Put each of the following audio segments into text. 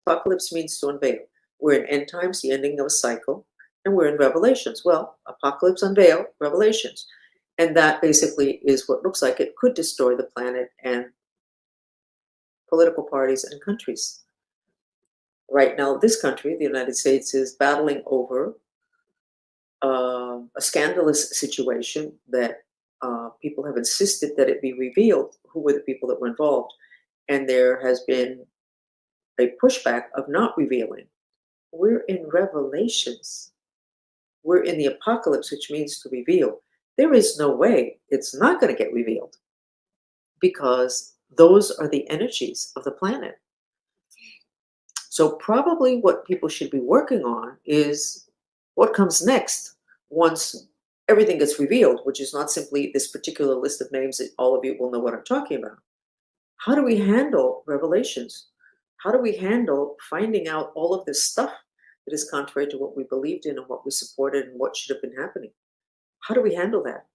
Apocalypse means to unveil. We're in end times, the ending of a cycle, and we're in Revelations. Well, apocalypse, unveil, Revelations. And that basically is what looks like it could destroy the planet and political parties and countries. Right now, this country, the United States, is battling over a scandalous situation that people have insisted that it be revealed who were the people that were involved. And there has been a pushback of not revealing. We're in Revelations. We're in the apocalypse, which means to reveal. There is no way it's not going to get revealed because those are the energies of the planet. So probably what people should be working on is what comes next once everything gets revealed, which is not simply this particular list of names that all of you will know what I'm talking about. How do we handle Revelations? How do we handle finding out all of this stuff that is contrary to what we believed in and what we supported and what should have been happening? How do we handle that?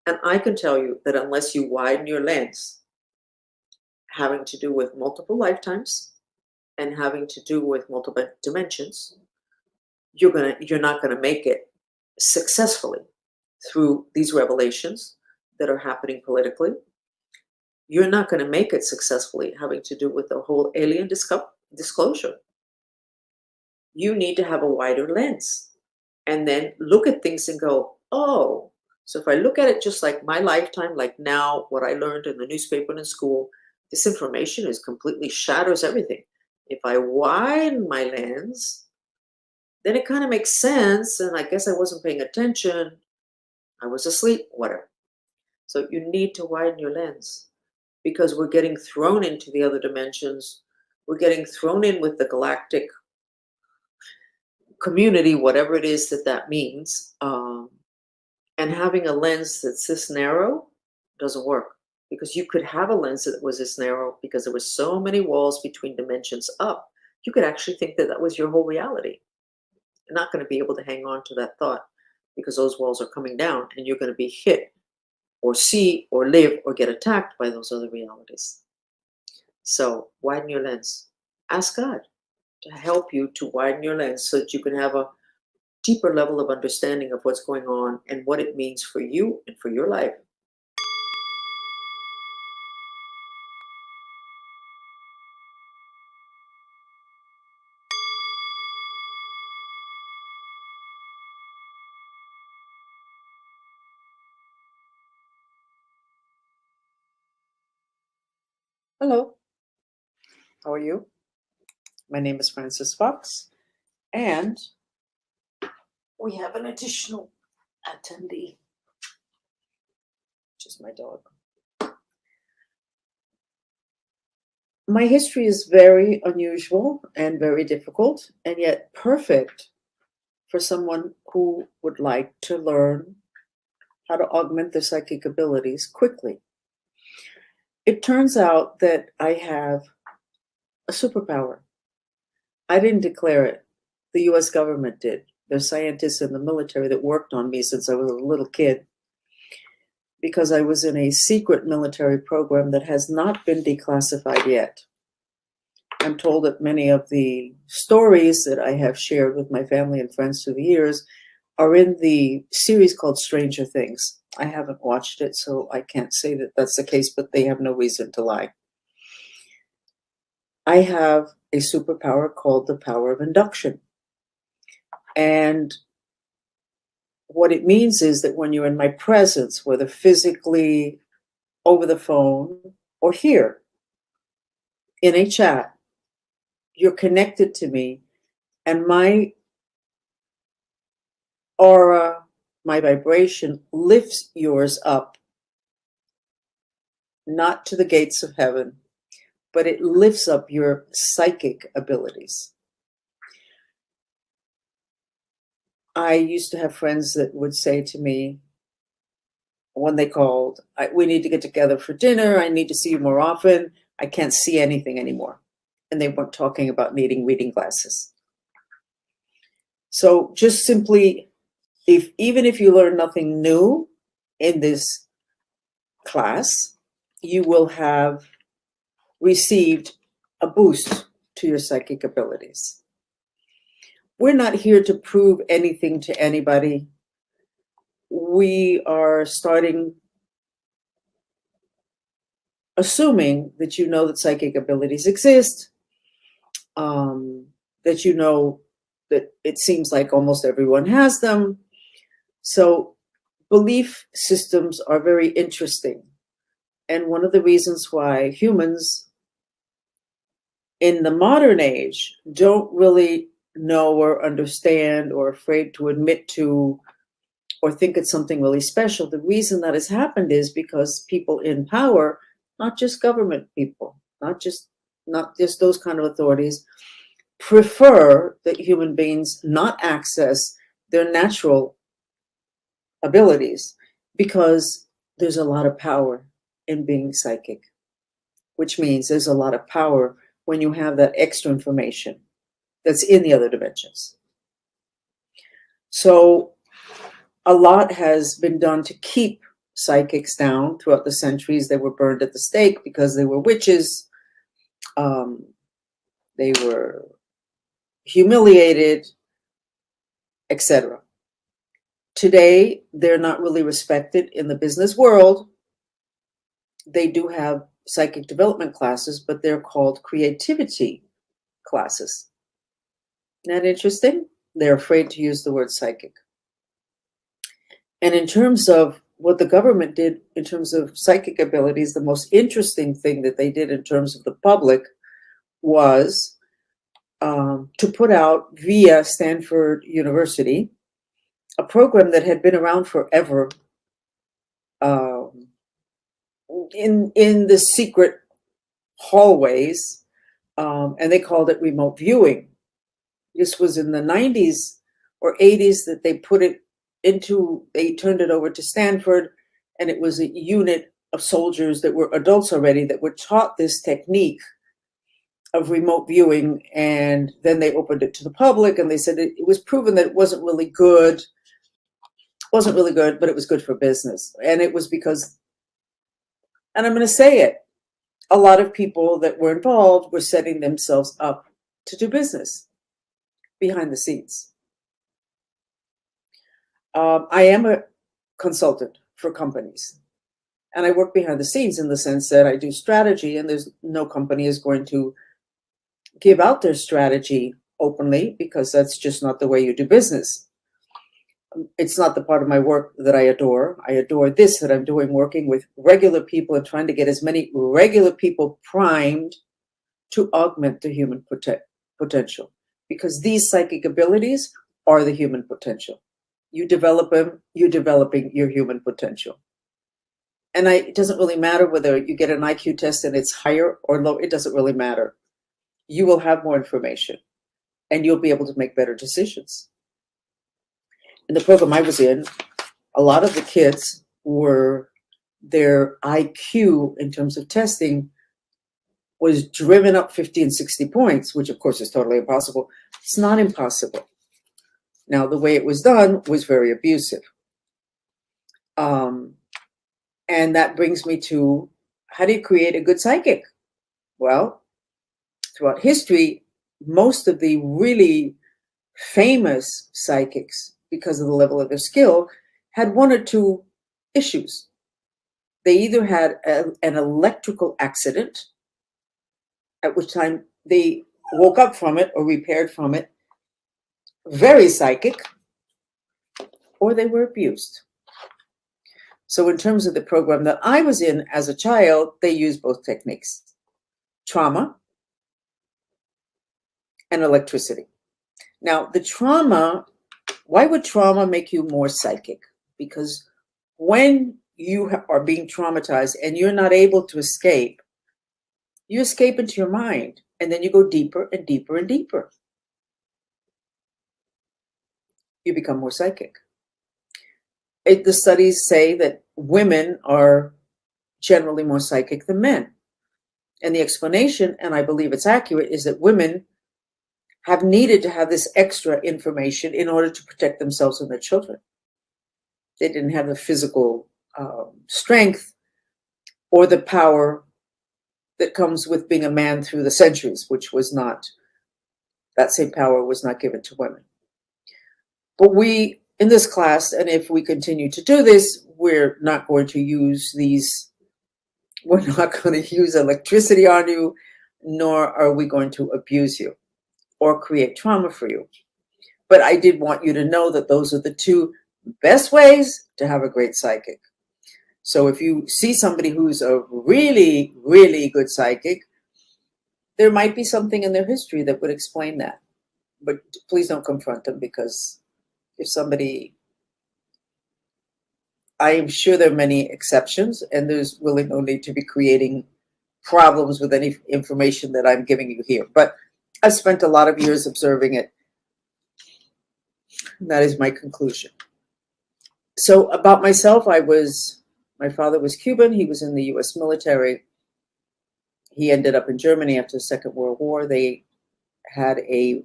And I can tell you that unless you widen your lens, having to do with multiple lifetimes and having to do with multiple dimensions, you're not gonna make it successfully through these revelations that are happening politically. You're not going to make it successfully having to do with the whole alien disclosure. You need to have a wider lens and then look at things and go, oh, so if I look at it just like my lifetime, like now, what I learned in the newspaper and in school, this information is completely shatters everything. If I widen my lens, then it kind of makes sense. And I guess I wasn't paying attention. I was asleep, whatever. So you need to widen your lens because we're getting thrown into the other dimensions. We're getting thrown in with the galactic community, whatever it is that that means. And having a lens that's this narrow doesn't work because you could have a lens that was this narrow because there were so many walls between dimensions up. You could actually think that that was your whole reality. You're not going to be able to hang on to that thought because those walls are coming down and you're going to be hit or see or live or get attacked by those other realities. So widen your lens. Ask God to help you to widen your lens so that you can have a deeper level of understanding of what's going on and what it means for you and for your life. Hello, how are you? My name is FRANCESFOX, and we have an additional attendee, which is my dog. My history is very unusual and very difficult, and yet perfect for someone who would like to learn how to augment their psychic abilities quickly. It turns out that I have a superpower. I didn't declare it. The US government did. There's scientists in the military that worked on me since I was a little kid because I was in a secret military program that has not been declassified yet. I'm told that many of the stories that I have shared with my family and friends through the years are in the series called Stranger Things. I haven't watched it, so I can't say that that's the case, but they have no reason to lie. I have a superpower called the power of induction. And what it means is that when you're in my presence, whether physically, over the phone, or here, in a chat, you're connected to me, and my aura, my vibration lifts yours up, not to the gates of heaven, but it lifts up your psychic abilities. I used to have friends that would say to me when they called, we need to get together for dinner. I need to see you more often. I can't see anything anymore. And they weren't talking about needing reading glasses. So just simply, even if you learn nothing new in this class, you will have received a boost to your psychic abilities. We're not here to prove anything to anybody. We are starting assuming that you know that psychic abilities exist, that you know that it seems like almost everyone has them. So belief systems are very interesting. And one of the reasons why humans in the modern age don't really know or understand or are afraid to admit to or think it's something really special, the reason that has happened is because people in power, not just government people, not just those kind of authorities, prefer that human beings not access their natural abilities because there's a lot of power in being psychic, which means there's a lot of power when you have that extra information that's in the other dimensions. So a lot has been done to keep psychics down throughout the centuries. They were burned at the stake because they were witches. They were humiliated, etc. Today, they're not really respected in the business world. They do have psychic development classes, but they're called creativity classes. Isn't that interesting? They're afraid to use the word psychic. And in terms of what the government did in terms of psychic abilities, the most interesting thing that they did in terms of the public was to put out via Stanford University a program that had been around forever in the secret hallways, and they called it remote viewing. This was in the 90s or 80s that they turned it over to Stanford, and it was a unit of soldiers that were adults already that were taught this technique of remote viewing, and then they opened it to the public, and they said it was proven that it wasn't really good, but it was good for business. And it was because, and I'm going to say it, a lot of people that were involved were setting themselves up to do business behind the scenes. I am a consultant for companies, and I work behind the scenes in the sense that I do strategy, and there's no company is going to give out their strategy openly because that's just not the way you do business. It's not the part of my work that I adore. I adore this that I'm doing, working with regular people and trying to get as many regular people primed to augment the human potential, because these psychic abilities are the human potential. You develop them, you're developing your human potential. And it doesn't really matter whether you get an IQ test and it's higher or low. It doesn't really matter. You will have more information and you'll be able to make better decisions. In the program I was in, a lot of the kids were, their IQ in terms of testing was driven up 50 and 60 points, which of course is totally impossible. It's not impossible. Now, the way it was done was very abusive. And that brings me to, how do you create a good psychic? Well, throughout history, most of the really famous psychics, because of the level of their skill, had one or two issues. They either had an electrical accident, at which time they woke up from it or repaired from it, very psychic, or they were abused. So in terms of the program that I was in as a child, they used both techniques, trauma and electricity. Now, the trauma, why would trauma make you more psychic? Because when you are being traumatized and you're not able to escape, you escape into your mind, and then you go deeper and deeper and deeper. You become more psychic. The studies say that women are generally more psychic than men. And the explanation, and I believe it's accurate, is that women have needed to have this extra information in order to protect themselves and their children. They didn't have the physical strength or the power that comes with being a man through the centuries, which was not, that same power was not given to women. But we, in this class, and if we continue to do this, we're not going to use these, we're not going to use electricity on you, nor are we going to abuse you or create trauma for you. But I did want you to know that those are the two best ways to have a great psychic. So if you see somebody who's a really, really good psychic, there might be something in their history that would explain that. But please don't confront them, because if somebody, I am sure there are many exceptions, and there's really no need to be creating problems with any information that I'm giving you here. But I've spent a lot of years observing it. And that is my conclusion. So about myself, my father was Cuban. He was in the US military. He ended up in Germany after the Second World War. They had the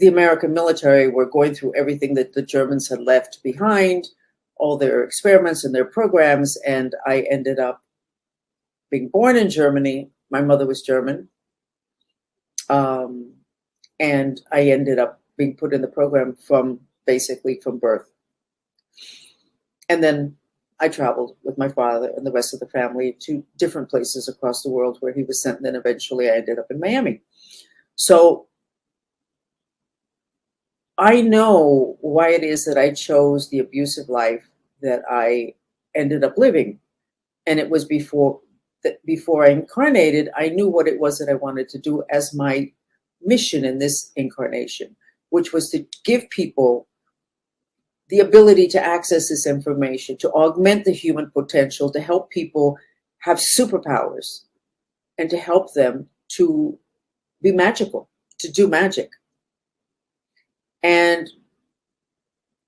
American military were going through everything that the Germans had left behind, all their experiments and their programs. And I ended up being born in Germany. My mother was German. And I ended up being put in the program basically from birth. And then I traveled with my father and the rest of the family to different places across the world where he was sent. And then eventually I ended up in Miami. So I know why it is that I chose the abusive life that I ended up living. And it was before I incarnated, I knew what it was that I wanted to do as my mission in this incarnation, which was to give people the ability to access this information, to augment the human potential, to help people have superpowers, and to help them to be magical, to do magic. And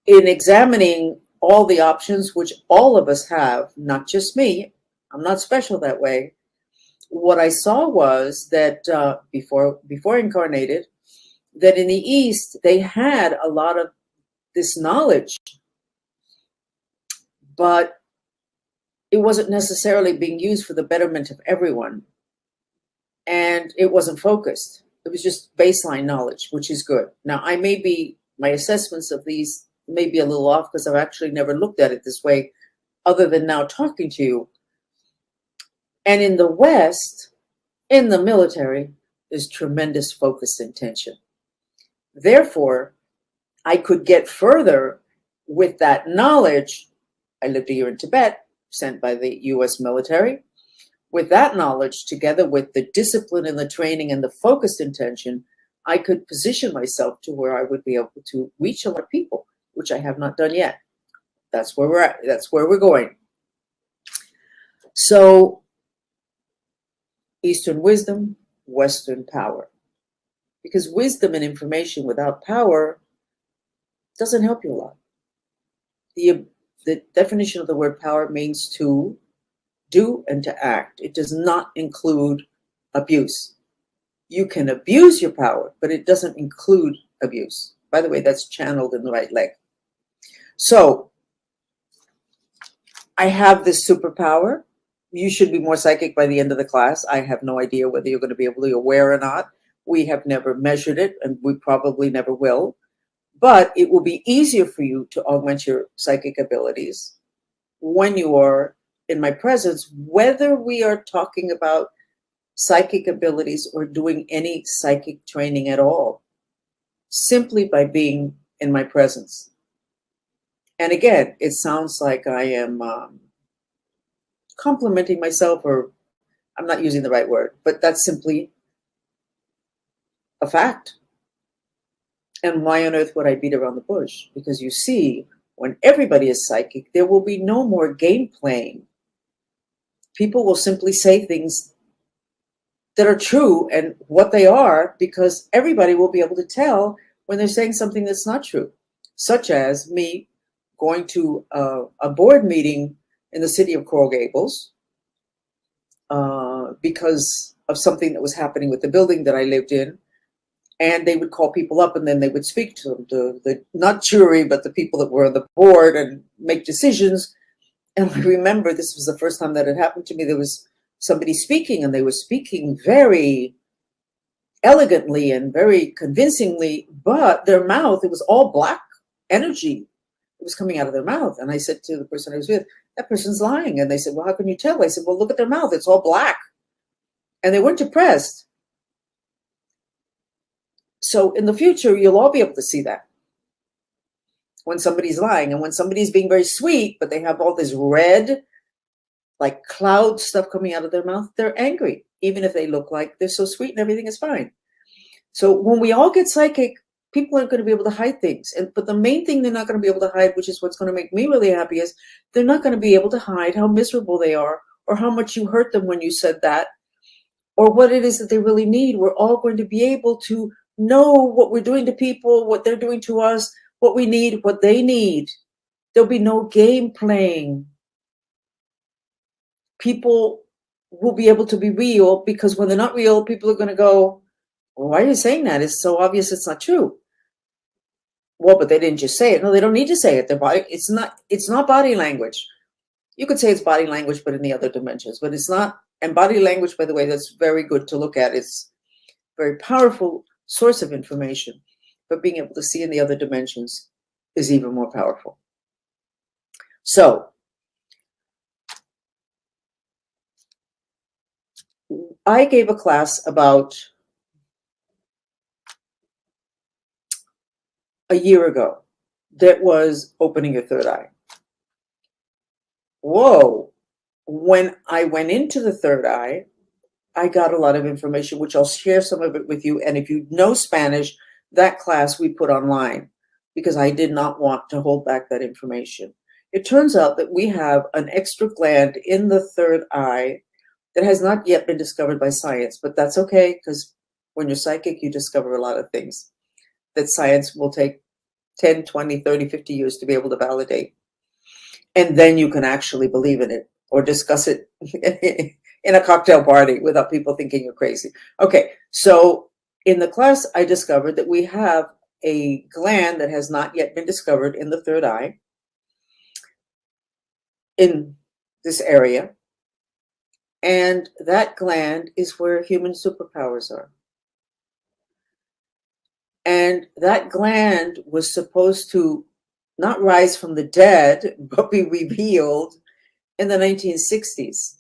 in examining all the options, which all of us have, not just me, I'm not special that way. What I saw was that before I incarnated, that in the East, they had a lot of this knowledge, but it wasn't necessarily being used for the betterment of everyone. And it wasn't focused. It was just baseline knowledge, which is good. Now, my assessments of these may be a little off, because I've actually never looked at it this way, other than now talking to you. And in the West, in the military, there's tremendous focused intention. Therefore, I could get further with that knowledge. I lived a year in Tibet, sent by the US military. With that knowledge, together with the discipline and the training and the focused intention, I could position myself to where I would be able to reach a lot of people, which I have not done yet. That's where we're at. That's where we're going. So, Eastern wisdom, Western power. Because wisdom and information without power doesn't help you a lot. The definition of the word power means to do and to act. It does not include abuse. You can abuse your power, but it doesn't include abuse. By the way, that's channeled in the right leg. So I have this superpower. You should be more psychic by the end of the class. I have no idea whether you're going to be able to be aware or not. We have never measured it, and we probably never will. But it will be easier for you to augment your psychic abilities when you are in my presence, whether we are talking about psychic abilities or doing any psychic training at all, simply by being in my presence. And again, it sounds like I am complimenting myself, or I'm not using the right word, but that's simply a fact. And why on earth would I beat around the bush? Because you see, when everybody is psychic, there will be no more game playing. People will simply say things that are true and what they are, because everybody will be able to tell when they're saying something that's not true. Such as me going to a board meeting in the city of Coral Gables because of something that was happening with the building that I lived in. And they would call people up, and then they would speak to them, the not jury, but the people that were on the board, and make decisions. And I remember this was the first time that had happened to me. There was somebody speaking, and they were speaking very elegantly and very convincingly, but their mouth, it was all black energy. It was coming out of their mouth. And I said to the person I was with, that person's lying. And they said, well, how can you tell? I said, well, look at their mouth. It's all black. And they weren't depressed. So in the future, you'll all be able to see that when somebody's lying, and when somebody's being very sweet, but they have all this red, like cloud stuff coming out of their mouth, they're angry, even if they look like they're so sweet and everything is fine. So when we all get psychic, people aren't going to be able to hide things. But the main thing they're not going to be able to hide, which is what's going to make me really happy, is they're not going to be able to hide how miserable they are, or how much you hurt them when you said that, or what it is that they really need. We're all going to be able to know what we're doing to people, what they're doing to us, what we need, what they need. There'll be no game playing. People will be able to be real, because when they're not real, people are going to go, well, why are you saying that? It's so obvious it's not true. Well, but they didn't just say it. No, they don't need to say it. Their body, it's not body language. You could say it's body language, but in the other dimensions, but it's not. And body language, by the way, that's very good to look at. It's a very powerful source of information, but being able to see in the other dimensions is even more powerful. So I gave a class about a year ago that was opening your third eye. Whoa. When I went into the third eye, I got a lot of information, which I'll share some of it with you. And if you know Spanish, that class we put online, because I did not want to hold back that information. It turns out that we have an extra gland in the third eye that has not yet been discovered by science, but that's okay, because when you're psychic, you discover a lot of things that science will take 10, 20, 30, 50 years to be able to validate. And then you can actually believe in it or discuss it in a cocktail party without people thinking you're crazy. Okay, so in the class, I discovered that we have a gland that has not yet been discovered in the third eye in this area. And that gland is where human superpowers are. And that gland was supposed to not rise from the dead, but be revealed in the 1960s.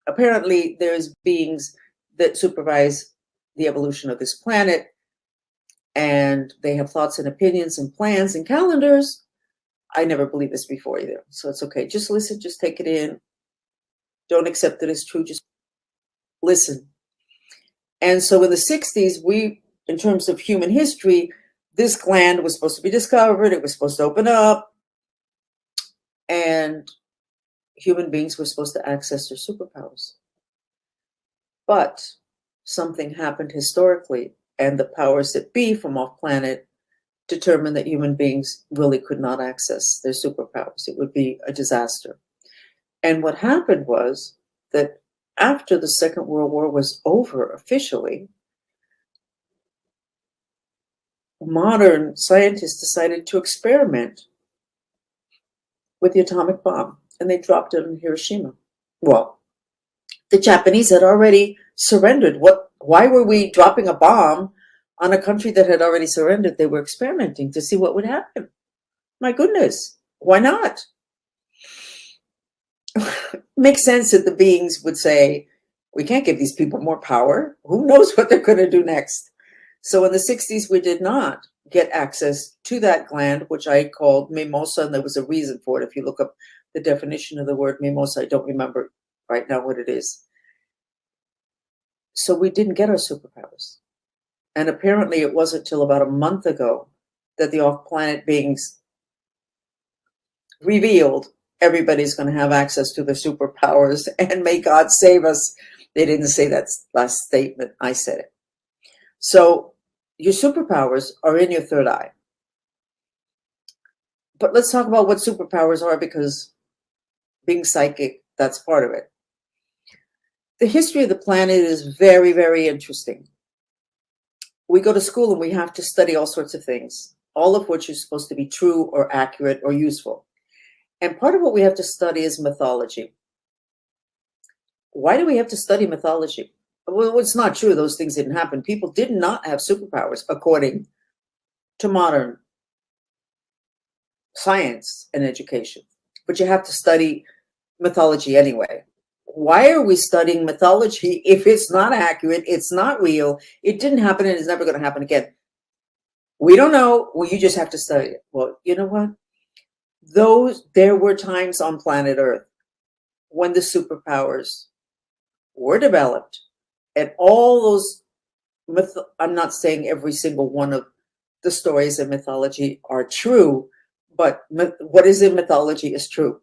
Apparently, there's beings that supervise the evolution of this planet, and they have thoughts and opinions and plans and calendars. I never believed this before either, so it's okay. Just listen, just take it in. Don't accept it as true, just listen. And so in the 60s, in terms of human history, this gland was supposed to be discovered. It was supposed to open up, and human beings were supposed to access their superpowers. But something happened historically, and the powers that be from off planet determined that human beings really could not access their superpowers. It would be a disaster. And what happened was that after the Second World War was over officially, modern scientists decided to experiment with the atomic bomb, and they dropped it in Hiroshima. Well, the Japanese had already surrendered. Why were we dropping a bomb on a country that had already surrendered? They were experimenting to see what would happen. My goodness, why not? Makes sense that the beings would say, we can't give these people more power. Who knows what they're going to do next? So in the 60s, we did not get access to that gland, which I called mimosa, and there was a reason for it. If you look up the definition of the word mimosa, I don't remember right now what it is. So we didn't get our superpowers. And apparently it wasn't till about a month ago that the off-planet beings revealed everybody's going to have access to their superpowers, and may God save us. They didn't say that last statement. I said it. So your superpowers are in your third eye. But let's talk about what superpowers are, because being psychic, that's part of it. The history of the planet is very, very interesting. We go to school and we have to study all sorts of things, all of which is supposed to be true or accurate or useful. And part of what we have to study is mythology. Why do we have to study mythology? Well, it's not true. Those things didn't happen. People did not have superpowers according to modern science and education. But you have to study mythology anyway. Why are we studying mythology if it's not accurate, it's not real, it didn't happen, and it's never going to happen again? We don't know. Well, you just have to study it. Well, you know what? There were times on planet Earth when the superpowers were developed, and all those I'm not saying every single one of the stories in mythology are true, but what is in mythology is true.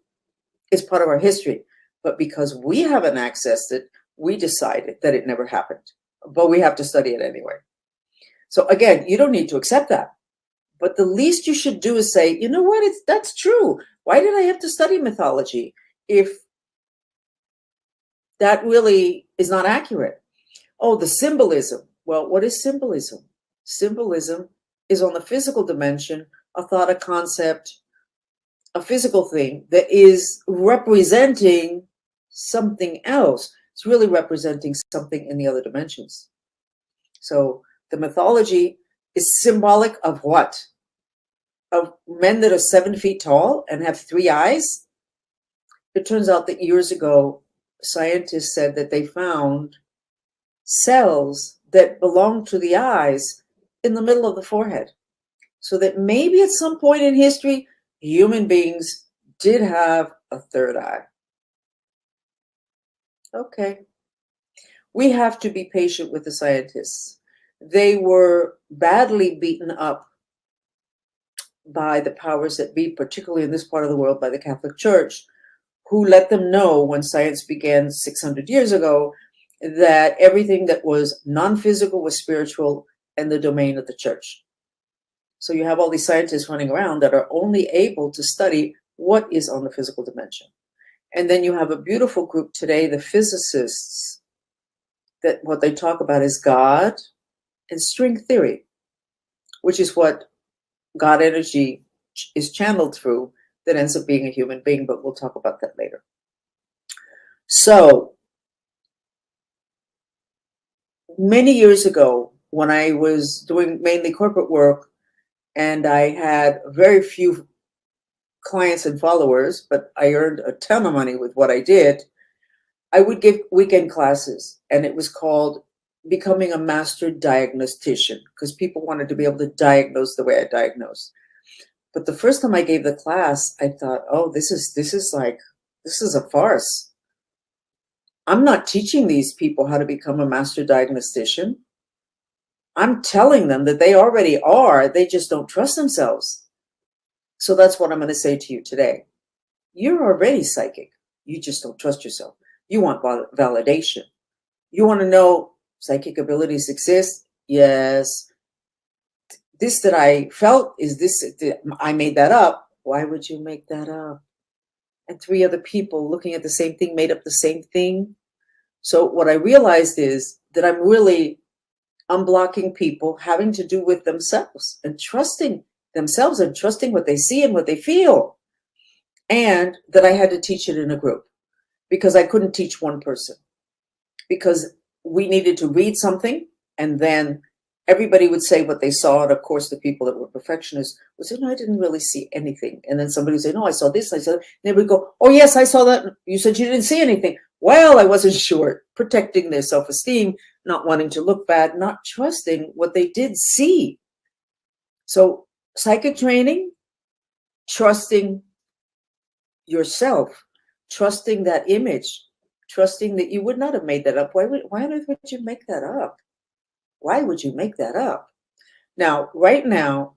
It's part of our history. But because we haven't accessed it, we decided that it never happened. But we have to study it anyway. So again, you don't need to accept that. But the least you should do is say, you know what, that's true. Why did I have to study mythology if that really is not accurate? Oh, the symbolism. Well, what is symbolism? Symbolism is on the physical dimension, a thought, a concept, a physical thing that is representing something else. It's really representing something in the other dimensions. So the mythology is symbolic of what? Of men that are 7 feet tall and have 3 eyes? It turns out that years ago, scientists said that they found cells that belong to the eyes in the middle of the forehead. So that maybe at some point in history, human beings did have a 3rd eye. Okay. We have to be patient with the scientists. They were badly beaten up by the powers that be, particularly in this part of the world, by the Catholic Church, who let them know when science began 600 years ago that everything that was non-physical was spiritual and the domain of the church. So you have all these scientists running around that are only able to study what is on the physical dimension. And then you have a beautiful group today, the physicists, that what they talk about is God and string theory, which is what God energy is channeled through that ends up being a human being, but we'll talk about that later. So many years ago, when I was doing mainly corporate work and I had very few clients and followers, but I earned a ton of money with what I did, I would give weekend classes, and it was called Becoming a Master Diagnostician, because people wanted to be able to diagnose the way I diagnose. But the first time I gave the class, I thought, oh, this is a farce. I'm not teaching these people how to become a master diagnostician. I'm telling them that they already are, they just don't trust themselves. So that's what I'm going to say to you today. You're already psychic. You just don't trust yourself. You want validation. You want to know psychic abilities exist? Yes. This that I felt, is this, I made that up. Why would you make that up? And 3 other people looking at the same thing made up the same thing. So what I realized is that I'm really unblocking people having to do with themselves and trusting themselves and trusting what they see and what they feel. And that I had to teach it in a group because I couldn't teach one person, because we needed to read something and then everybody would say what they saw. And of course, the people that were perfectionists would say, no, I didn't really see anything. And then somebody would say, no, I saw this, I saw that. And they would go, oh, yes, I saw that. You said you didn't see anything. Well, I wasn't sure. Protecting their self-esteem, not wanting to look bad, not trusting what they did see. So psychic training, trusting yourself, trusting that image, trusting that you would not have made that up. Why on earth would you make that up? Why would you make that up? Now, right now,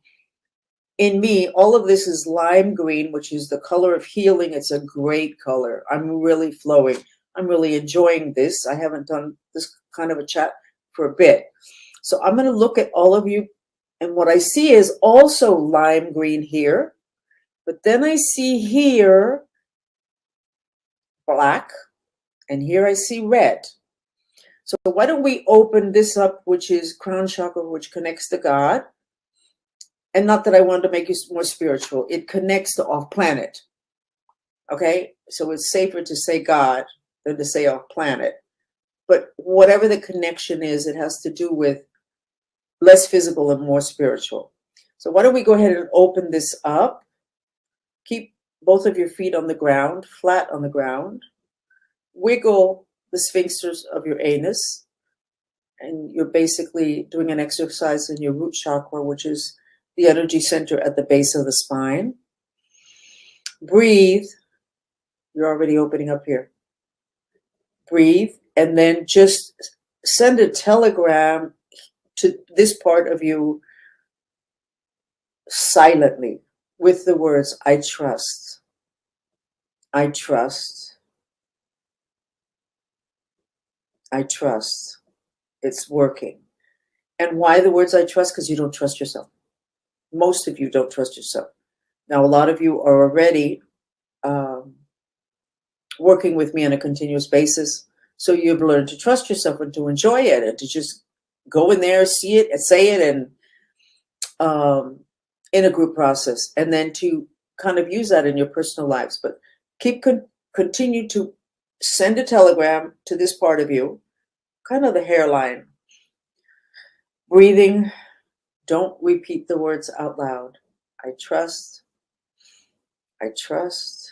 in me, all of this is lime green, which is the color of healing. It's a great color. I'm really flowing. I'm really enjoying this. I haven't done this kind of a chat for a bit. So I'm going to look at all of you. And what I see is also lime green here. But then I see here black. And here I see red. So why don't we open this up, which is crown chakra, which connects to God. And not that I want to make you more spiritual. It connects to off planet. Okay? So it's safer to say God. than to say off planet. But whatever the connection is, it has to do with less physical and more spiritual. So why don't we go ahead and open this up? Keep both of your feet on the ground, flat on the ground. Wiggle the sphincters of your anus. And you're basically doing an exercise in your root chakra, which is the energy center at the base of the spine. Breathe. You're already opening up here. Breathe, and then just send a telegram to this part of you silently with the words, I trust. I trust. I trust. It's working. And why the words I trust? Because you don't trust yourself. Most of you don't trust yourself. Now, a lot of you are already working with me on a continuous basis. So you've learned to trust yourself and to enjoy it and to just go in there, see it and say it, and in a group process, and then to kind of use that in your personal lives. But continue to send a telegram to this part of you, kind of the hairline. Breathing. Don't repeat the words out loud. I trust. I trust.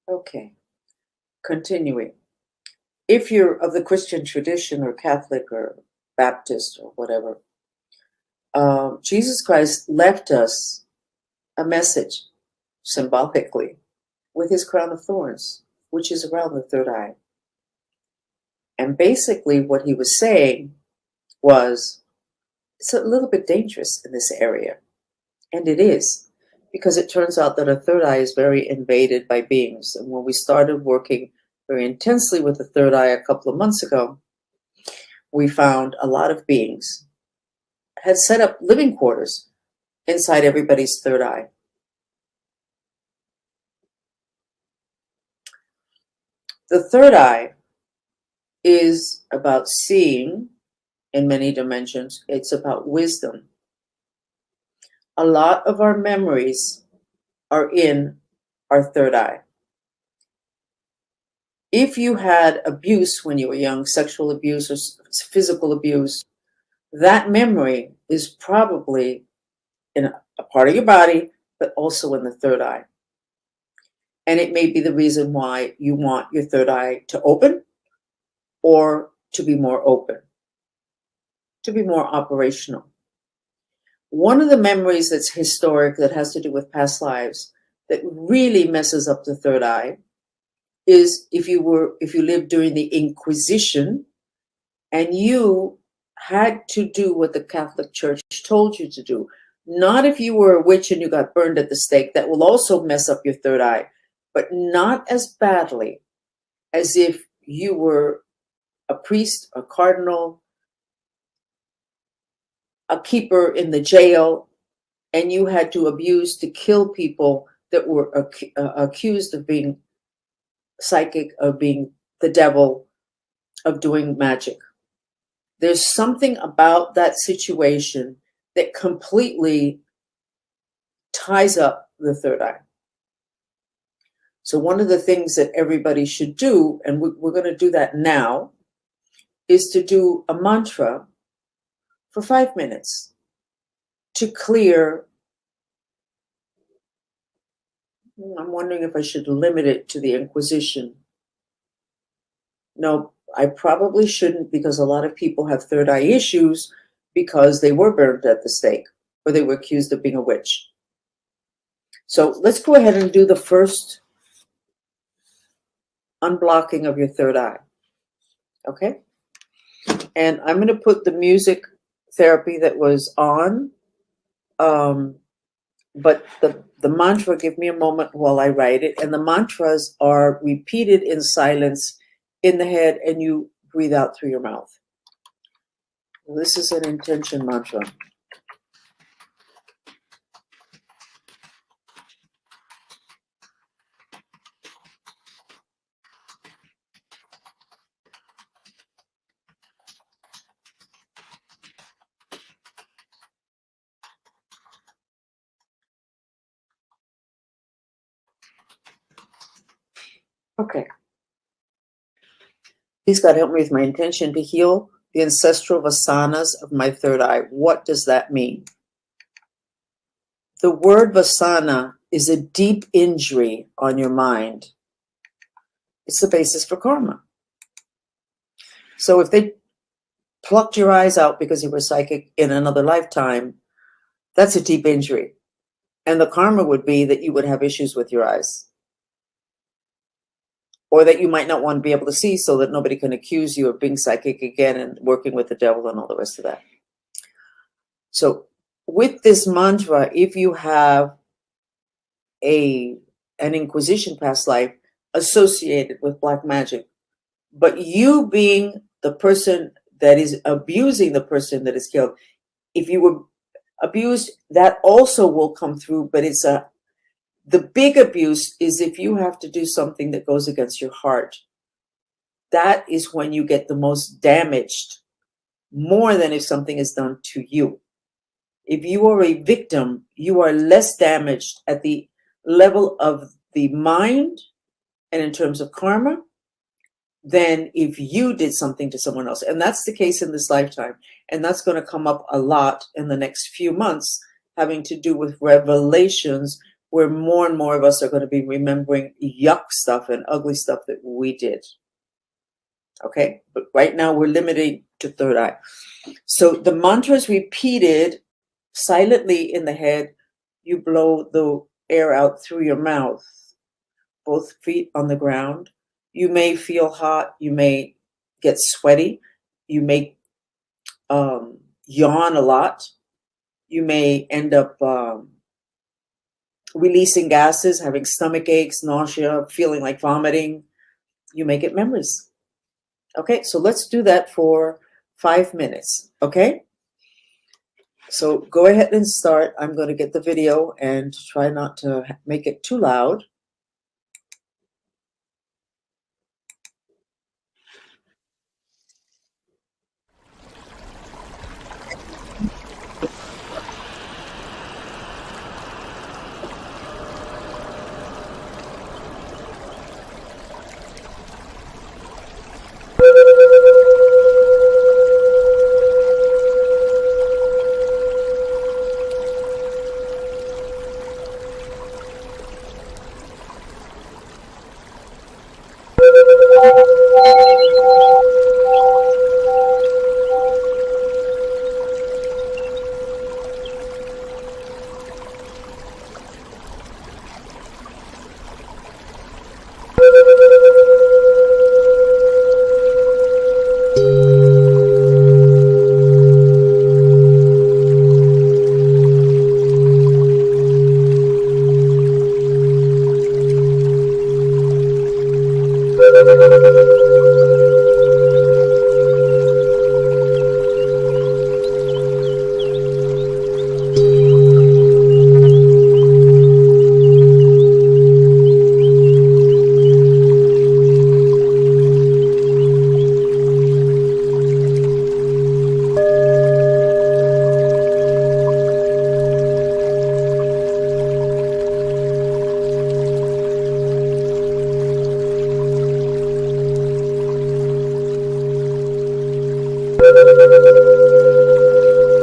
Okay. Continuing. If you're of the Christian tradition or Catholic or Baptist or whatever, Jesus Christ left us a message symbolically with his crown of thorns, which is around the third eye. And basically what he was saying was, it's a little bit dangerous in this area. And it is, because it turns out that a third eye is very invaded by beings. And when we started working very intensely with the third eye a couple of months ago, we found a lot of beings had set up living quarters inside everybody's third eye. The third eye is about seeing in many dimensions. It's about wisdom. A lot of our memories are in our third eye. If you had abuse when you were young, sexual abuse or physical abuse, that memory is probably in a part of your body, but also in the third eye. And it may be the reason why you want your third eye to open or to be more open, to be more operational. One of the memories that's historic, that has to do with past lives, that really messes up the third eye is if you lived during the Inquisition and you had to do what the Catholic Church told you to do. Not if you were a witch and you got burned at the stake. That will also mess up your third eye, but not as badly as if you were a priest, a cardinal, a keeper in the jail, and you had to to kill people that were accused of being psychic, of being the devil, of doing magic. There's something about that situation that completely ties up the third eye. So one of the things that everybody should do, and we're going to do that now, is to do a mantra for 5 minutes to clear. I'm wondering if I should limit it to the Inquisition. No, I probably shouldn't, because a lot of people have third eye issues because they were burned at the stake or they were accused of being a witch. So let's go ahead and do the first unblocking of your third eye. Okay? And I'm going to put the music therapy that was on, but the mantra, give me a moment while I write it. And the mantras are repeated in silence in the head, and you breathe out through your mouth. This is an intention mantra. Okay. Please God help me with my intention to heal the ancestral vasanas of my third eye. What does that mean? The word vasana is a deep injury on your mind. It's the basis for karma. So if they plucked your eyes out because you were psychic in another lifetime, that's a deep injury. And the karma would be that you would have issues with your eyes. Or that you might not want to be able to see so that nobody can accuse you of being psychic again and working with the devil and all the rest of that. So with this mantra, if you have an inquisition past life associated with black magic, but you being the person that is abusing the person that is killed, if you were abused, that also will come through, but the big abuse is if you have to do something that goes against your heart. That is when you get the most damaged, more than if something is done to you. If you are a victim, you are less damaged at the level of the mind and in terms of karma than if you did something to someone else. And that's the case in this lifetime. And that's going to come up a lot in the next few months, having to do with revelations, where more and more of us are going to be remembering yuck stuff and ugly stuff that we did. Okay? But right now we're limiting to third eye. So the mantra is repeated silently in the head. You blow the air out through your mouth, both feet on the ground. You may feel hot. You may get sweaty. You may yawn a lot. You may end up releasing gases, having stomach aches, nausea, feeling like vomiting. You may get memories. Okay, so let's do that for 5 minutes, okay? So go ahead and start. I'm going to get the video and try not to make it too loud.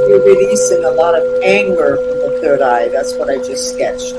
You're releasing a lot of anger from the third eye. That's what I just sketched.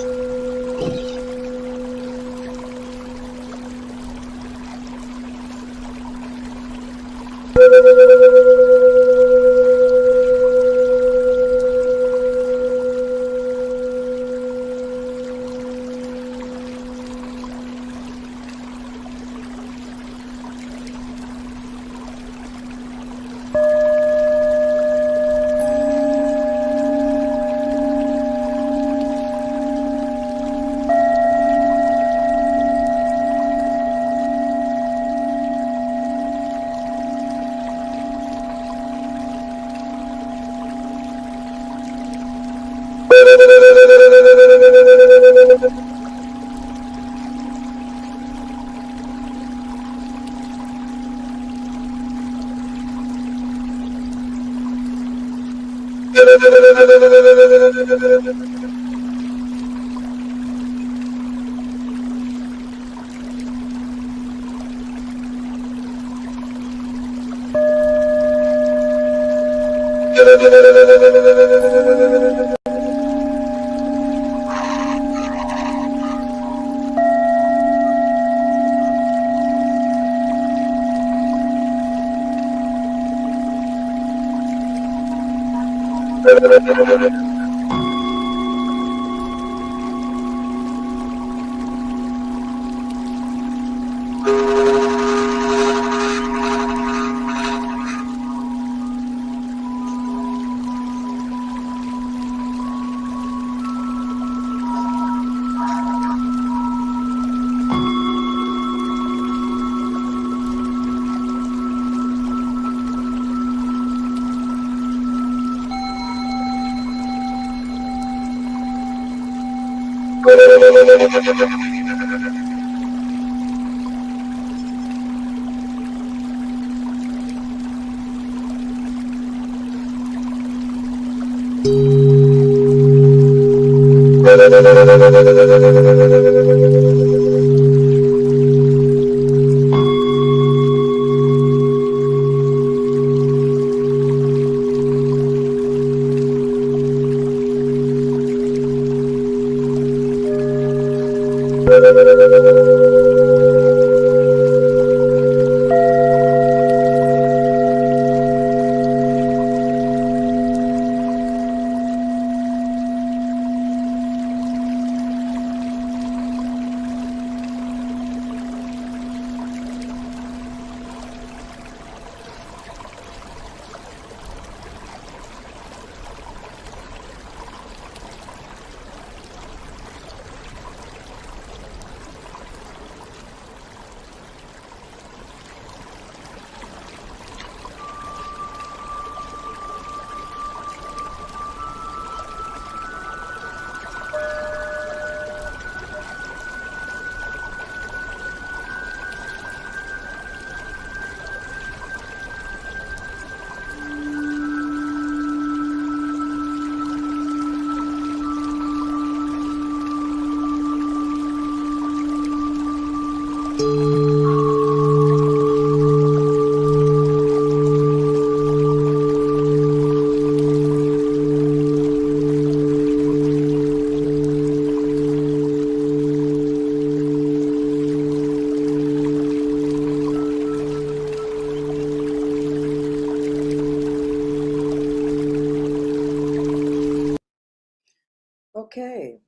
Okay.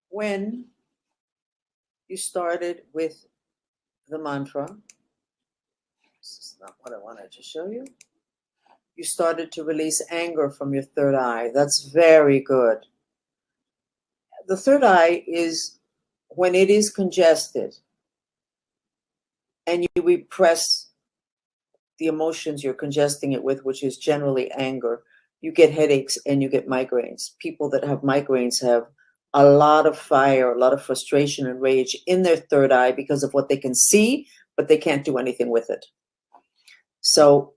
When you started with the mantra, this is not what I wanted to show you. You started to release anger from your third eye. That's very good. The third eye is when it is congested and you repress the emotions you're congesting it with, which is generally anger, you get headaches and you get migraines. People that have migraines have a lot of fire, a lot of frustration and rage in their third eye because of what they can see, but they can't do anything with it. So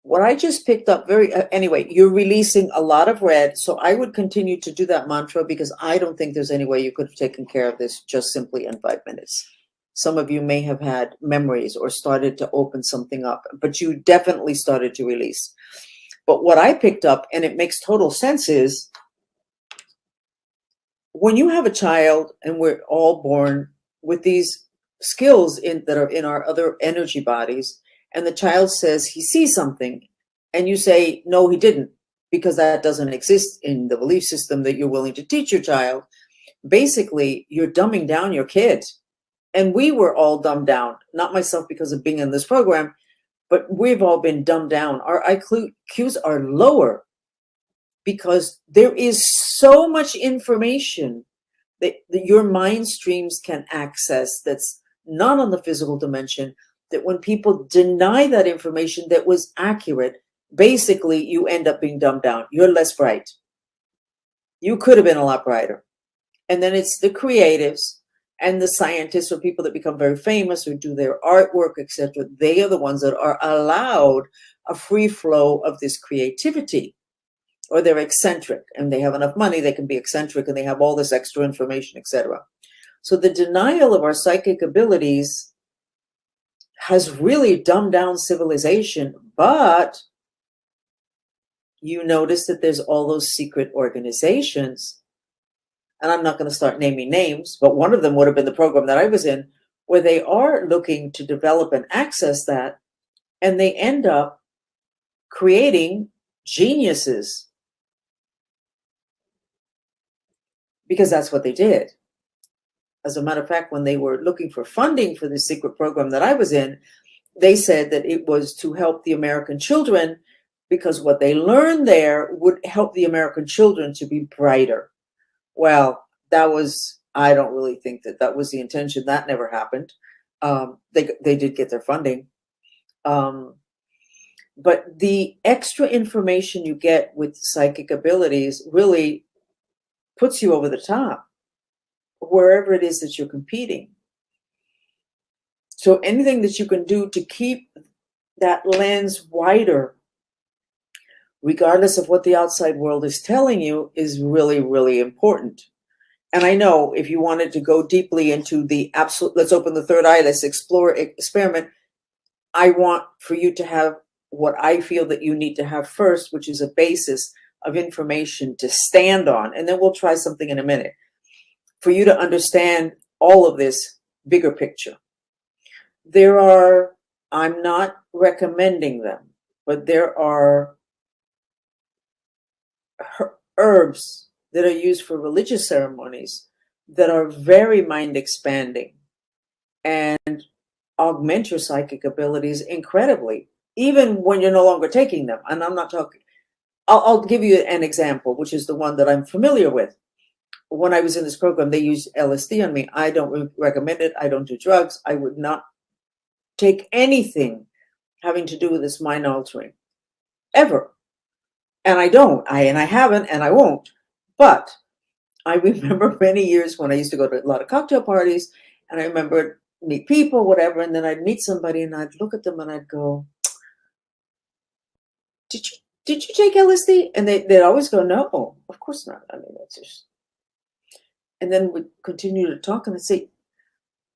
what I just picked up anyway, you're releasing a lot of red. So I would continue to do that mantra because I don't think there's any way you could have taken care of this just simply in 5 minutes. Some of you may have had memories or started to open something up, but you definitely started to release. But what I picked up, and it makes total sense, is when you have a child, and we're all born with these skills that are in our other energy bodies, and the child says he sees something, and you say, no, he didn't, because that doesn't exist in the belief system that you're willing to teach your child. Basically, you're dumbing down your kid. And we were all dumbed down, not myself because of being in this program, but we've all been dumbed down. Our IQs are lower because there is so much information that your mind streams can access that's not on the physical dimension, that when people deny that information that was accurate, basically you end up being dumbed down. You're less bright. You could have been a lot brighter. And then it's the creatives and the scientists or people that become very famous or do their artwork, etc. They are the ones that are allowed a free flow of this creativity. Or they're eccentric and they have enough money, they can be eccentric and they have all this extra information, etc. So the denial of our psychic abilities has really dumbed down civilization, but you notice that there's all those secret organizations, and I'm not going to start naming names, but one of them would have been the program that I was in, where they are looking to develop and access that, and they end up creating geniuses because that's what they did. As a matter of fact, when they were looking for funding for the secret program that I was in, they said that it was to help the American children because what they learned there would help the American children to be brighter. Well, I don't really think that that was the intention. That never happened. They did get their funding. But the extra information you get with psychic abilities really puts you over the top, wherever it is that you're competing. So anything that you can do to keep that lens wider, regardless of what the outside world is telling you, is really, really important. And I know if you wanted to go deeply into the absolute, let's open the third eye, let's explore, experiment, I want for you to have what I feel that you need to have first, which is a basis of information to stand on. And then we'll try something in a minute for you to understand all of this bigger picture. I'm not recommending them, but there are herbs that are used for religious ceremonies that are very mind expanding and augment your psychic abilities incredibly, even when you're no longer taking them. And I'm not talking, I'll give you an example, which is the one that I'm familiar with. When I was in this program, they used LSD on me. I don't recommend it. I don't do drugs. I would not take anything having to do with this mind altering ever. And I don't, I haven't, and I won't. But I remember many years when I used to go to a lot of cocktail parties, and I remember meet people, whatever, and then I'd meet somebody and I'd look at them and I'd go, did you take LSD? And they'd always go, no, of course not. I mean, that's just. And then we'd continue to talk and I'd say,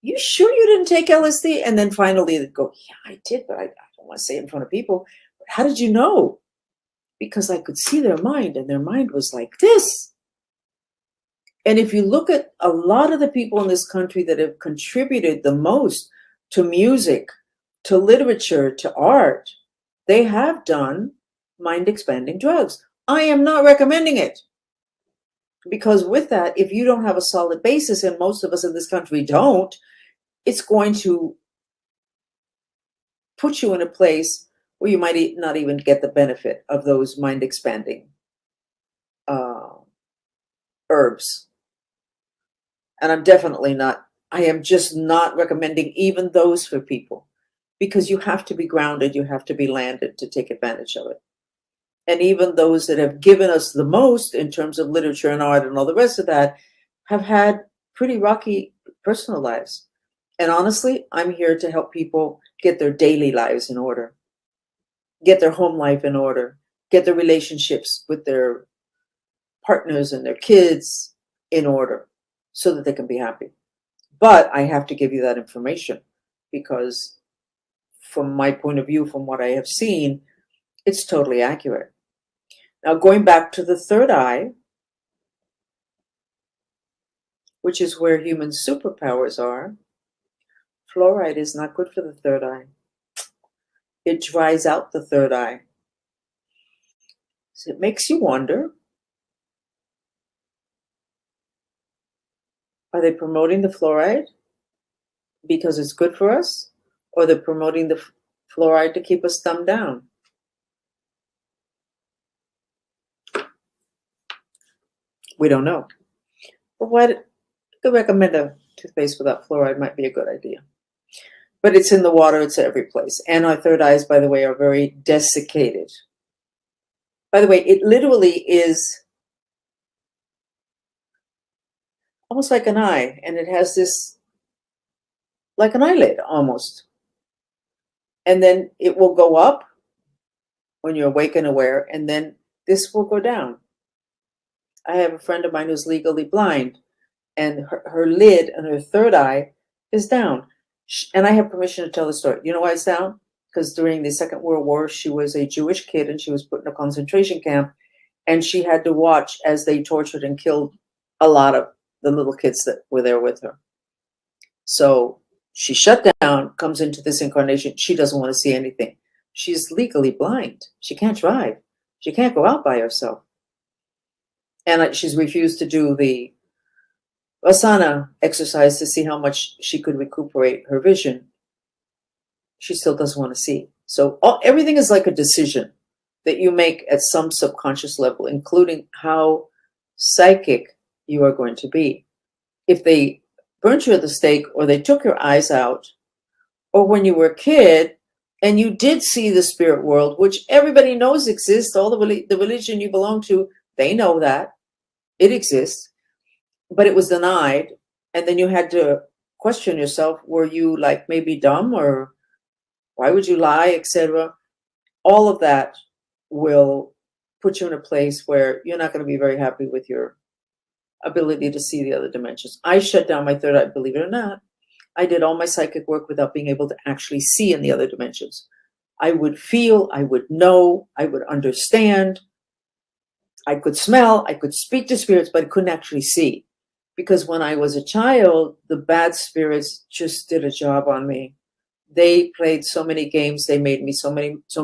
you sure you didn't take LSD? And then finally they'd go, yeah, I did, but I don't want to say it in front of people. But how did you know? Because I could see their mind, and their mind was like this. And if you look at a lot of the people in this country that have contributed the most to music, to literature, to art, they have done mind expanding drugs. I am not recommending it. Because with that, if you don't have a solid basis, and most of us in this country don't, it's going to put you in a place where you might not even get the benefit of those mind expanding herbs. And I am just not recommending even those for people, because you have to be grounded, you have to be landed to take advantage of it. And even those that have given us the most in terms of literature and art and all the rest of that have had pretty rocky personal lives. And honestly, I'm here to help people get their daily lives in order, get their home life in order, get their relationships with their partners and their kids in order so that they can be happy. But I have to give you that information because from my point of view, from what I have seen, it's totally accurate. Now, going back to the third eye, which is where human superpowers are, fluoride is not good for the third eye. It dries out the third eye. So it makes you wonder, are they promoting the fluoride because it's good for us, or they're promoting the fluoride to keep us dumbed down? We don't know. But I could recommend a toothpaste without fluoride might be a good idea. But it's in the water, it's every place. And our third eyes, by the way, are very desiccated. By the way, it literally is almost like an eye, and it has this, like an eyelid almost. And then it will go up when you're awake and aware, and then this will go down. I have a friend of mine who's legally blind, and her lid and her third eye is down. And I have permission to tell the story. You know why it's down? Because during the Second World War, she was a Jewish kid and she was put in a concentration camp, and she had to watch as they tortured and killed a lot of the little kids that were there with her. So she shut down, comes into this incarnation. She doesn't want to see anything. She's legally blind. She can't drive. She can't go out by herself. And she's refused to do the asana exercise to see how much she could recuperate her vision. She still doesn't want to see. So everything is like a decision that you make at some subconscious level, including how psychic you are going to be. If they burnt you at the stake, or they took your eyes out, or when you were a kid and you did see the spirit world, which everybody knows exists, all the religion you belong to, they know that it exists, but it was denied. And then you had to question yourself, were you like maybe dumb, or why would you lie, etc.? All of that will put you in a place where you're not going to be very happy with your ability to see the other dimensions. I shut down my third eye, believe it or not. I did all my psychic work without being able to actually see in the other dimensions. I would feel, I would know, I would understand. I could smell, I could speak to spirits, but I couldn't actually see. Because when I was a child, the bad spirits just did a job on me. They played so many games, they made me so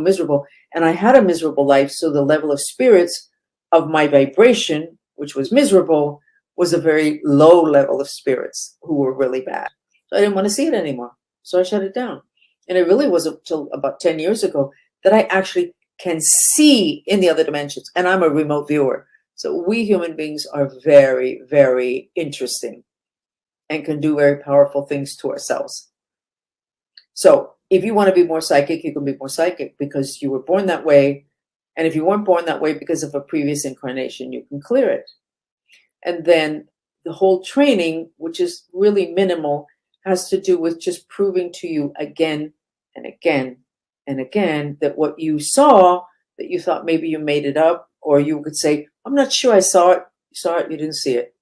miserable. And I had a miserable life, so the level of spirits of my vibration, which was miserable, was a very low level of spirits who were really bad. So I didn't want to see it anymore. So I shut it down. And it really wasn't until about 10 years ago that I actually can see in the other dimensions. And I'm a remote viewer. So we human beings are very, very interesting and can do very powerful things to ourselves. So if you want to be more psychic, you can be more psychic because you were born that way. And if you weren't born that way because of a previous incarnation, you can clear it. And then the whole training, which is really minimal, has to do with just proving to you again and again and again that what you saw, that you thought maybe you made it up, or you could say, I'm not sure I saw it. You saw it, you didn't see it.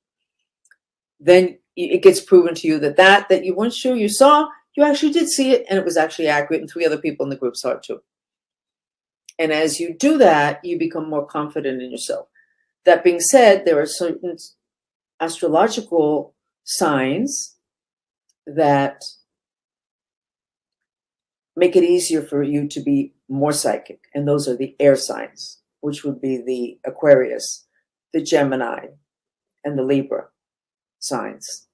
Then it gets proven to you that you weren't sure you saw, you actually did see it, and it was actually accurate, and 3 other people in the group saw it too. And as you do that, you become more confident in yourself. That being said, there are certain astrological signs that make it easier for you to be more psychic. And those are the air signs, which would be the Aquarius, the Gemini, and the Libra signs.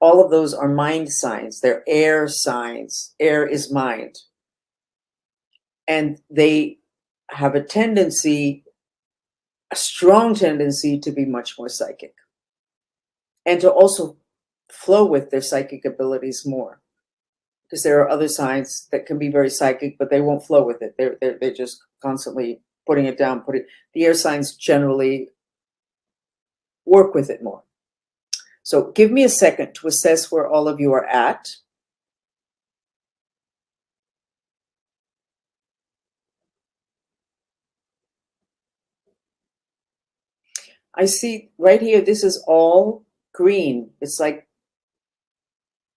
All of those are mind signs. They're air signs. Air is mind. And they have a strong tendency to be much more psychic. And to also flow with their psychic abilities more. Because there are other signs that can be very psychic, but they won't flow with it. They're just constantly putting it down. The air signs generally work with it more. So give me a second to assess where all of you are at. I see right here, this is all green. It's like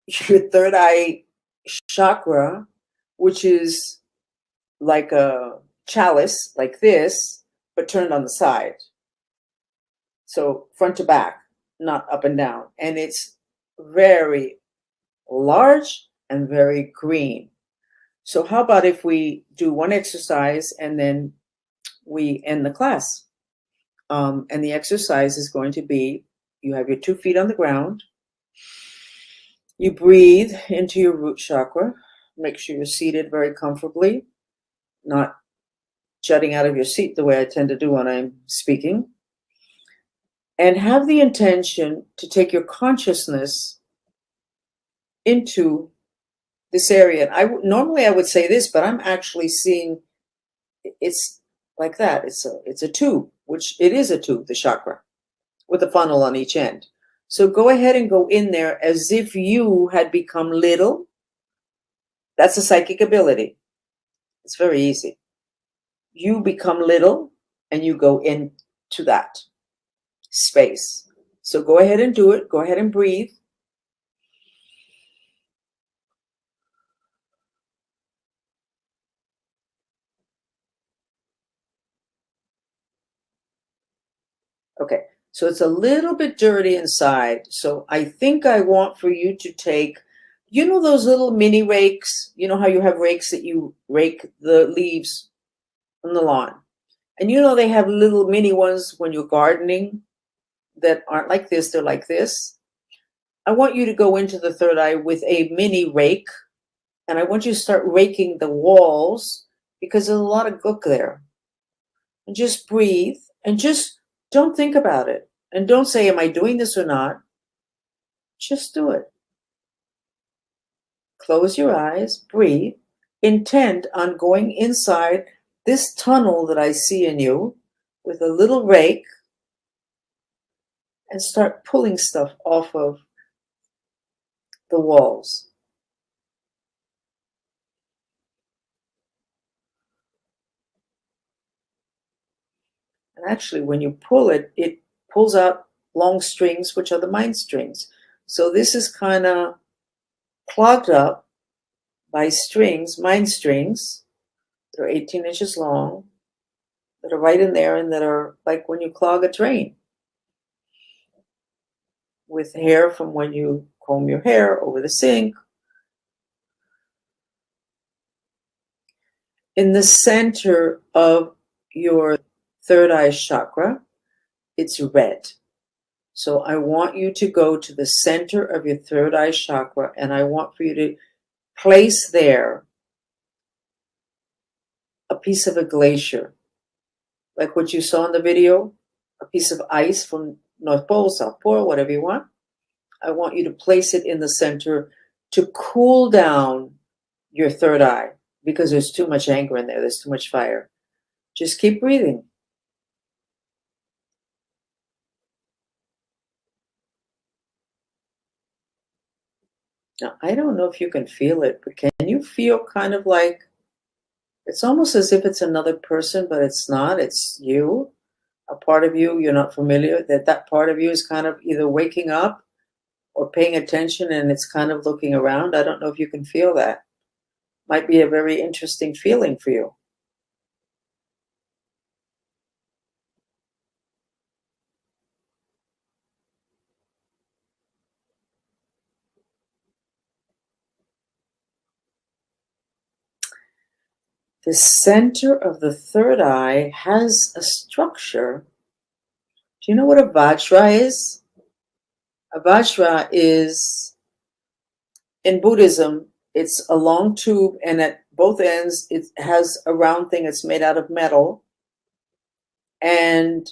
your third eye chakra, which is like a chalice, like this, but turned on the side. So front to back, not up and down. And it's very large and very green. So how about if we do one exercise and then we end the class? And the exercise is going to be, you have your 2 feet on the ground. You breathe into your root chakra. Make sure you're seated very comfortably, not jutting out of your seat the way I tend to do when I'm speaking. And have the intention to take your consciousness into this area. Normally I would say this, but I'm actually seeing it's like that. It's a tube, which it is a tube, the chakra, with a funnel on each end. So go ahead and go in there as if you had become little. That's a psychic ability. It's very easy. You become little and you go into that space. So go ahead and do it. Go ahead and breathe. Okay, so it's a little bit dirty inside. So I think I want for you to take, you know, those little mini rakes? You know how you have rakes that you rake the leaves on the lawn? And you know they have little mini ones when you're gardening that aren't like this, they're like this. I want you to go into the third eye with a mini rake, and I want you to start raking the walls because there's a lot of gook there. And just breathe and just don't think about it. And don't say, am I doing this or not? Just do it. Close your eyes, breathe, intend on going inside this tunnel that I see in you with a little rake and start pulling stuff off of the walls. And actually, when you pull it, it pulls out long strings, which are the mind strings. So this is kind of clogged up by strings, mind strings, that are 18 inches long, that are right in there and that are like when you clog a drain with hair from when you comb your hair over the sink. In the center of your third eye chakra, it's red. So I want you to go to the center of your third eye chakra, and I want for you to place there a piece of a glacier, like what you saw in the video, a piece of ice from North Pole, South Pole, whatever you want. I want you to place it in the center to cool down your third eye because there's too much anger in there. There's too much fire. Just keep breathing. Now, I don't know if you can feel it, but can you feel kind of like it's almost as if it's another person, but it's not. It's you, a part of you you're not familiar, that part of you is kind of either waking up or paying attention and it's kind of looking around. I don't know if you can feel that. Might be a very interesting feeling for you. The center of the third eye has a structure. Do you know what a vajra is? A vajra is, in Buddhism, it's a long tube, and at both ends, it has a round thing. It's made out of metal. And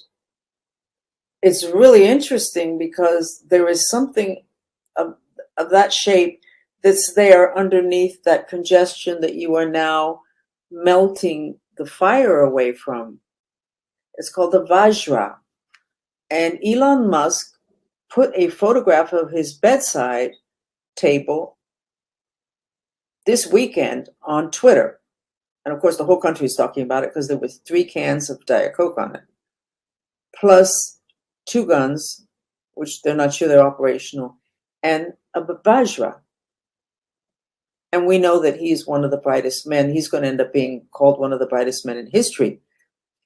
it's really interesting because there is something of that shape that's there underneath that congestion that you are now melting the fire away from. It's called the Vajra. And Elon Musk put a photograph of his bedside table this weekend on Twitter. And of course, the whole country is talking about it because there were 3 cans of Diet Coke on it, plus 2 guns, which they're not sure they're operational, and a Vajra. And we know that he's one of the brightest men. He's going to end up being called one of the brightest men in history.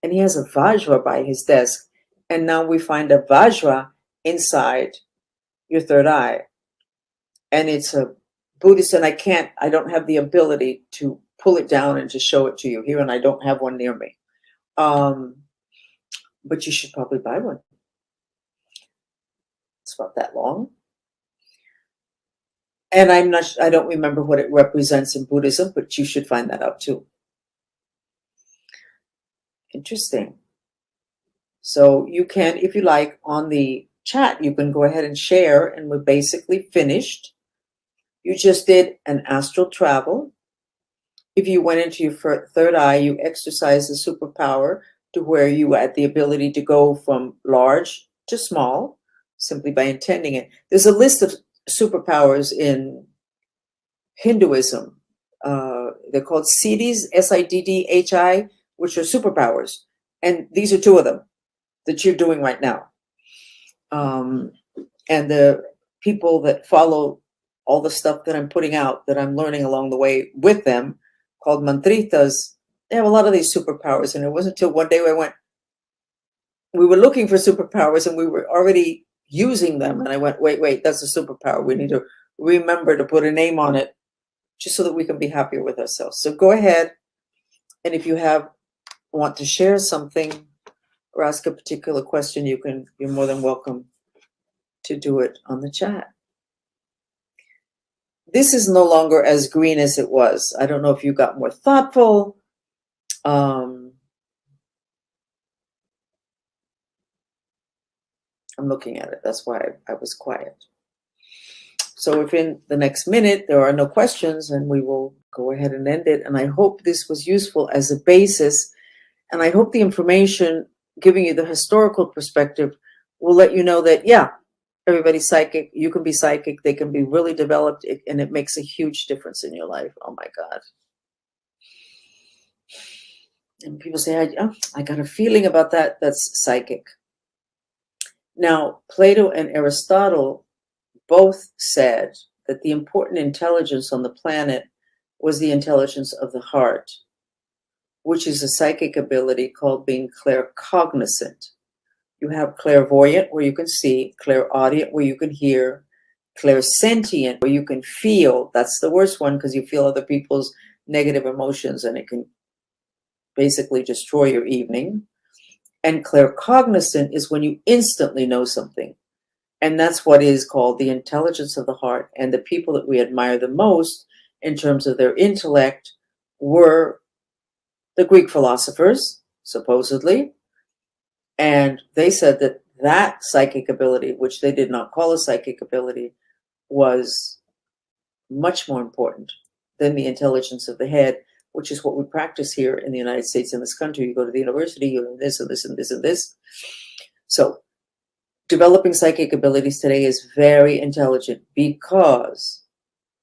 And he has a Vajra by his desk. And now we find a Vajra inside your third eye. And it's a Buddhist, and I don't have the ability to pull it down and to show it to you here, and I don't have one near me. But you should probably buy one. It's about that long. And I don't remember what it represents in Buddhism, but you should find that out too. Interesting. So you can, if you like, on the chat, you can go ahead and share, and we're basically finished. You just did an astral travel. If you went into your third eye, you exercised the superpower to where you had the ability to go from large to small, simply by intending it. There's a list of superpowers in Hinduism. They're called siddhis, S-I-D-D-H-I, which are superpowers. And these are 2 of them that you're doing right now. And the people that follow all the stuff that I'm putting out, that I'm learning along the way with them, called Mantristas, they have a lot of these superpowers. And it wasn't until one day I went, we were looking for superpowers and we were already using them. And I went, wait, that's a superpower. We need to remember to put a name on it just so that we can be happier with ourselves. So go ahead. And if you want to share something or ask a particular question, you're more than welcome to do it on the chat. This is no longer as green as it was. I don't know if you got more thoughtful. I'm looking at it. That's why I was quiet. So if in the next minute there are no questions, then we will go ahead and end it. And I hope this was useful as a basis. And I hope the information giving you the historical perspective will let you know that, yeah, everybody's psychic. You can be psychic. They can be really developed, and it makes a huge difference in your life. Oh, my God. And people say, I got a feeling about that. That's psychic. Now, Plato and Aristotle both said that the important intelligence on the planet was the intelligence of the heart, which is a psychic ability called being claircognizant. You have clairvoyant, where you can see, clairaudient, where you can hear, clairsentient, where you can feel. That's the worst one because you feel other people's negative emotions and it can basically destroy your evening. And claircognizant is when you instantly know something. And that's what is called the intelligence of the heart. And the people that we admire the most in terms of their intellect were the Greek philosophers, supposedly. And they said that that psychic ability, which they did not call a psychic ability, was much more important than the intelligence of the head, which is what we practice here in the United States, in this country. You go to the university, you learn this and this and this and this. So developing psychic abilities today is very intelligent because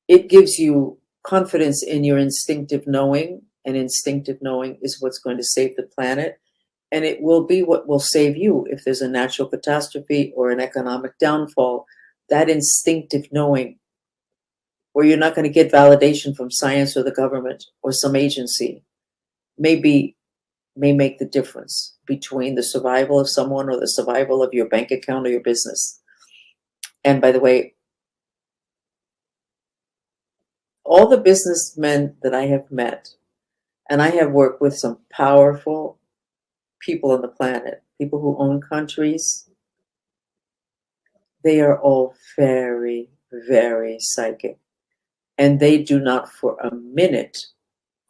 it gives you confidence in your instinctive knowing, and instinctive knowing is what's going to save the planet. And it will be what will save you if there's a natural catastrophe or an economic downfall. That instinctive knowing, where you're not going to get validation from science or the government or some agency, may make the difference between the survival of someone or the survival of your bank account or your business. And by the way, all the businessmen that I have met, and I have worked with some powerful people on the planet, people who own countries, they are all very, very psychic. And they do not for a minute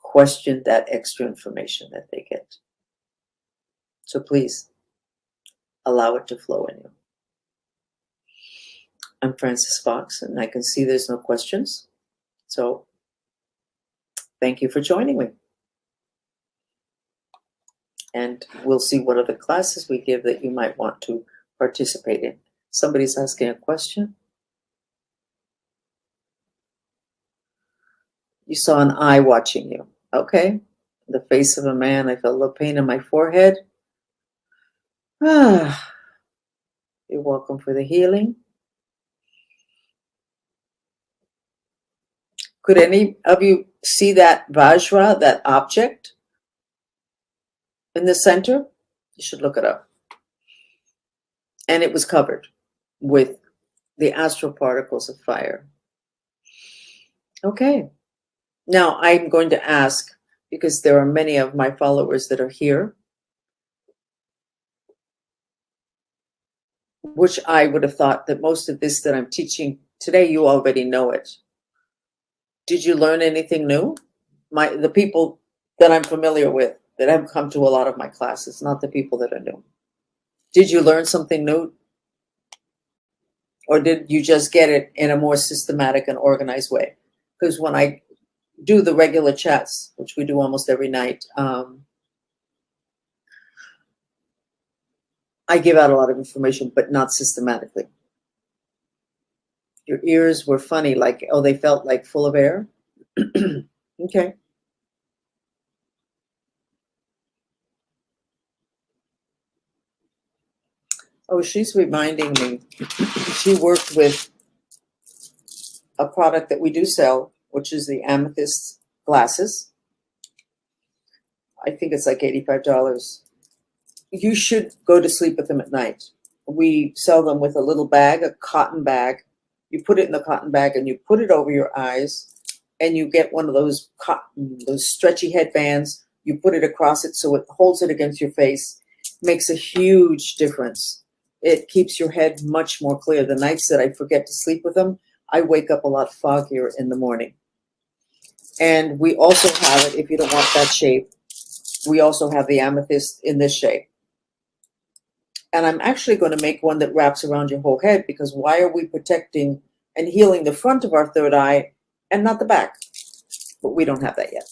question that extra information that they get. So please allow it to flow in you. I'm FRANCESFOX, and I can see there's no questions. So thank you for joining me. And we'll see what other classes we give that you might want to participate in. Somebody's asking a question. You saw an eye watching you. Okay. The face of a man. I felt a little pain in my forehead. You're welcome for the healing. Could any of you see that Vajra, that object in the center? You should look it up. And it was covered with the astral particles of fire. Okay. Now I'm going to ask, because there are many of my followers that are here, which I would have thought that most of this that I'm teaching today, you already know it. Did you learn anything new? The people that I'm familiar with, that have come to a lot of my classes, not the people that are new. Did you learn something new? Or did you just get it in a more systematic and organized way? Because when I do the regular chats, which we do almost every night, I give out a lot of information, but not systematically. Your ears were funny, like, oh, they felt like full of air? Okay. Oh, she's reminding me. She worked with a product that we do sell, which is the Amethyst glasses. I think it's like $85. you should go to sleep with them at night. We sell them with a little bag, a cotton bag. You put it in the cotton bag and you put it over your eyes, and you get one of those stretchy headbands. You put it across it so it holds it against your face. Makes a huge difference. It keeps your head much more clear. The nights that I forget to sleep with them, I wake up a lot foggier in the morning. And we also have it, if you don't want that shape, we also have the amethyst in this shape. And I'm actually going to make one that wraps around your whole head, because why are we protecting and healing the front of our third eye and not the back? But we don't have that yet.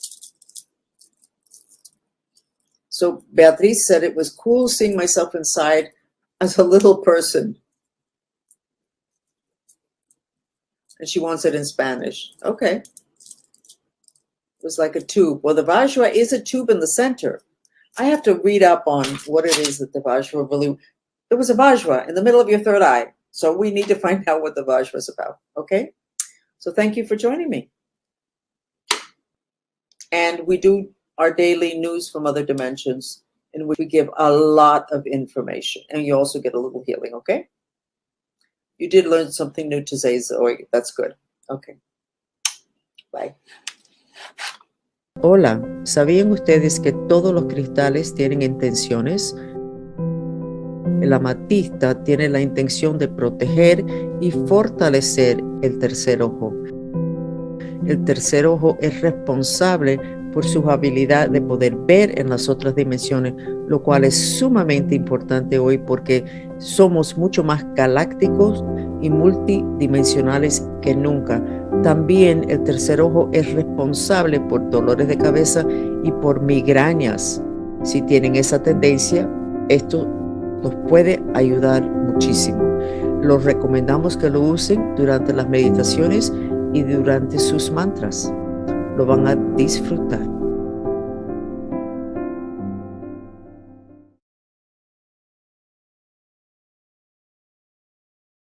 So Beatriz said it was cool seeing myself inside as a little person. And she wants it in Spanish. Okay. It was like a tube. Well, the Vajra is a tube in the center. I have to read up on what it is that the Vajra really... There was a Vajra in the middle of your third eye. So we need to find out what the Vajra is about. Okay? So thank you for joining me. And we do our daily news from other dimensions, in which we give a lot of information. And you also get a little healing, okay? You did learn something new today, Zoe. That's good. Okay. Bye. Hola, ¿sabían ustedes que todos los cristales tienen intenciones? El amatista tiene la intención de proteger y fortalecer el tercer ojo. El tercer ojo es responsable por su habilidad de poder ver en las otras dimensiones, lo cual es sumamente importante hoy porque somos mucho más galácticos y multidimensionales que nunca. También el tercer ojo es responsable por dolores de cabeza y por migrañas. Si tienen esa tendencia, esto los puede ayudar muchísimo. Los recomendamos que lo usen durante las meditaciones y durante sus mantras. Lo van a disfrutar.